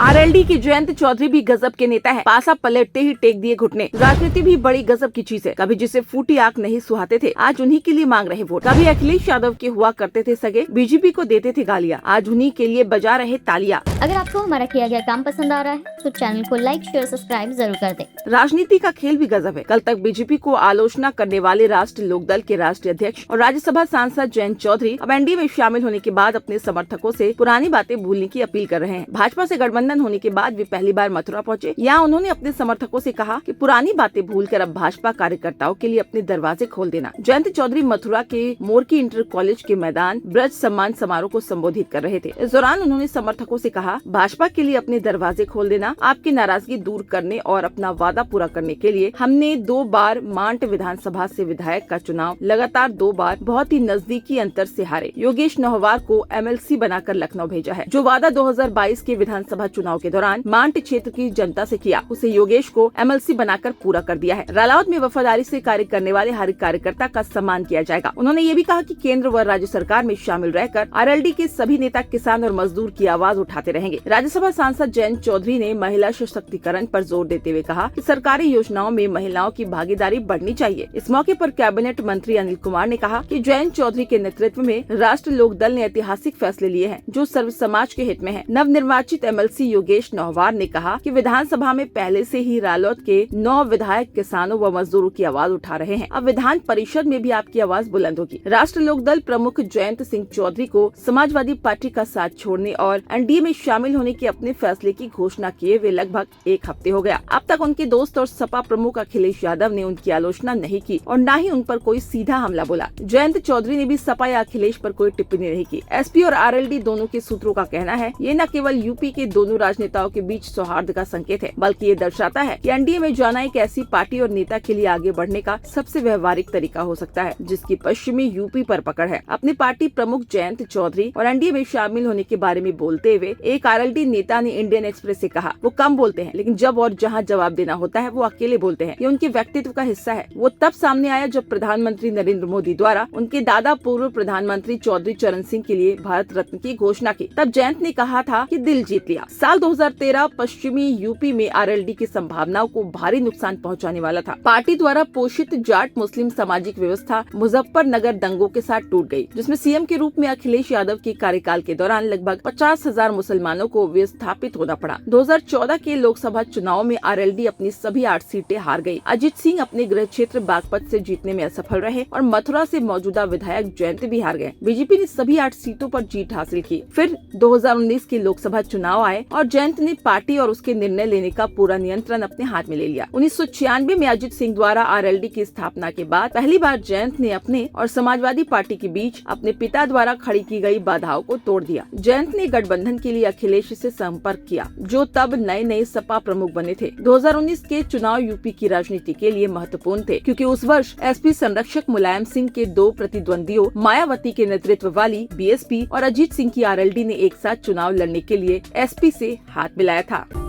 RLD की जयंत चौधरी भी गजब के नेता है। पासा पलटते ही टेक दिए घुटने। राजनीति भी बड़ी गजब की चीज है। कभी जिसे फूटी आंख नहीं सुहाते थे, आज उन्हीं के लिए मांग रहे वोट। कभी अखिलेश यादव के हुआ करते थे सगे, बीजेपी को देते थे गालियाँ, आज उन्हीं के लिए बजा रहे तालियां। अगर आपको हमारा किया गया काम पसंद आ रहा है तो चैनल को लाइक, शेयर, सब्सक्राइब जरूर कर दें। राजनीति का खेल भी गजब है। कल तक बीजेपी को आलोचना करने वाले राष्ट्रीय लोकदल के राष्ट्रीय अध्यक्ष और राज्यसभा सांसद जयंत चौधरी अब एनडीए में शामिल होने के बाद अपने समर्थकों से पुरानी बातें भूलने की अपील कर रहे हैं। भाजपा से गठबंधन होने के बाद वे पहली बार मथुरा पहुंचे। यहाँ उन्होंने अपने समर्थकों से कहा कि पुरानी बातें भूलकर अब भाजपा कार्यकर्ताओं के लिए अपने दरवाजे खोल देना। जयंत चौधरी मथुरा के मोरकी इंटर कॉलेज के मैदान ब्रज सम्मान समारोह को संबोधित कर रहे थे। इस दौरान उन्होंने समर्थकों से कहा, भाजपा के लिए अपने दरवाजे खोल देना, आपकी नाराजगी दूर करने और अपना वादा पूरा करने के लिए हमने 2 बार मांट विधानसभा से विधायक का चुनाव लगातार 2 बार बहुत ही नजदीकी अंतर से हारे। योगेश नौहवार को एमएलसी बनाकर लखनऊ भेजा है। जो वादा 2022 के विधानसभा चुनाव के दौरान मांट क्षेत्र की जनता से किया, उसे योगेश को एमएलसी बनाकर पूरा कर दिया है। रालावत में वफादारी से कार्य करने वाले हर कार्यकर्ता का सम्मान किया जाएगा। उन्होंने ये भी कहा कि केंद्र व राज्य सरकार में शामिल रहकर आरएलडी के सभी नेता किसान और मजदूर की आवाज उठाते रहेंगे। राज्यसभा सांसद जयंत चौधरी ने महिला सशक्तिकरण पर जोर देते हुए कहा कि सरकारी योजनाओं में महिलाओं की भागीदारी बढ़नी चाहिए। इस मौके पर कैबिनेट मंत्री अनिल कुमार ने कहा कि जयंत चौधरी के नेतृत्व में राष्ट्रीय लोक दल ने ऐतिहासिक फैसले लिए हैं, जो सर्व समाज के हित में है। नवनिर्वाचित एमएलसी योगेश नौहवार ने कहा कि विधानसभा में पहले से ही रालोद के 9 विधायक किसानों व मजदूरों की आवाज उठा रहे हैं। अब विधान परिषद में भी आपकी आवाज बुलंद होगी। राष्ट्रीय लोक दल प्रमुख जयंत सिंह चौधरी को समाजवादी पार्टी का साथ छोड़ने और एनडीए में शामिल होने के अपने फैसले की घोषणा किए हुए लगभग 1 हफ्ते हो गया। अब तक उनके दोस्त और सपा प्रमुख अखिलेश यादव ने उनकी आलोचना नहीं की और न ही उन पर कोई सीधा हमला बोला। जयंत चौधरी ने भी सपा या अखिलेश पर कोई टिप्पणी नहीं की। एसपी और आरएलडी दोनों के सूत्रों का कहना है, ये न केवल यूपी के दोनों राजनेताओं के बीच सौहार्द का संकेत है, बल्कि ये दर्शाता है कि एनडीए में जाना एक ऐसी पार्टी और नेता के लिए आगे बढ़ने का सबसे व्यवहारिक तरीका हो सकता है, जिसकी पश्चिमी यूपी पर पकड़ है। अपनी पार्टी प्रमुख जयंत चौधरी और एनडीए में शामिल होने के बारे में बोलते हुए एक आरएलडी नेता ने इंडियन एक्सप्रेस से कहा, वो कम बोलते हैं, लेकिन जब और जहां जवाब देना होता है वो अकेले बोलते हैं। ये उनके व्यक्तित्व का हिस्सा है। वो तब सामने आया जब प्रधानमंत्री नरेंद्र मोदी द्वारा उनके दादा पूर्व प्रधानमंत्री चौधरी चरण सिंह के लिए भारत रत्न की घोषणा की। तब जयंत ने कहा था कि दिल जीत लिया। साल 2013 पश्चिमी यूपी में आरएलडी की संभावनाओं को भारी नुकसान पहुंचाने वाला था। पार्टी द्वारा पोषित जाट मुस्लिम सामाजिक व्यवस्था मुजफ्फरनगर दंगों के साथ टूट गई, जिसमें सीएम के रूप में अखिलेश यादव के कार्यकाल के दौरान लगभग 50,000 मुसलमानों को विस्थापित होना पड़ा। 2014 के लोकसभा चुनाव में आरएलडी अपनी सभी 8 सीटें हार गई। अजित सिंह अपने गृह क्षेत्र बागपत से जीतने में असफल रहे और मथुरा से मौजूदा विधायक जयंत भी हार गए। बीजेपी ने सभी 8 सीटों पर जीत हासिल की। फिर 2019 के लोकसभा चुनाव आए और जयंत ने पार्टी और उसके निर्णय लेने का पूरा नियंत्रण अपने हाथ में ले लिया। 1996 में अजित सिंह द्वारा आरएलडी की स्थापना के बाद पहली बार जयंत ने अपने और समाजवादी पार्टी के बीच अपने पिता द्वारा खड़ी की गई बाधाओं को तोड़ दिया। जयंत ने गठबंधन के लिए अखिलेश से संपर्क किया, जो तब नए सपा प्रमुख बने थे। 2019 के चुनाव यूपी की राजनीति के लिए महत्वपूर्ण थे, क्योंकि उस वर्ष एसपी संरक्षक मुलायम सिंह के 2 प्रतिद्वंदियों मायावती के नेतृत्व वाली बीएसपी और अजीत सिंह की आरएलडी ने एक साथ चुनाव लड़ने के लिए एसपी से हाथ मिलाया था।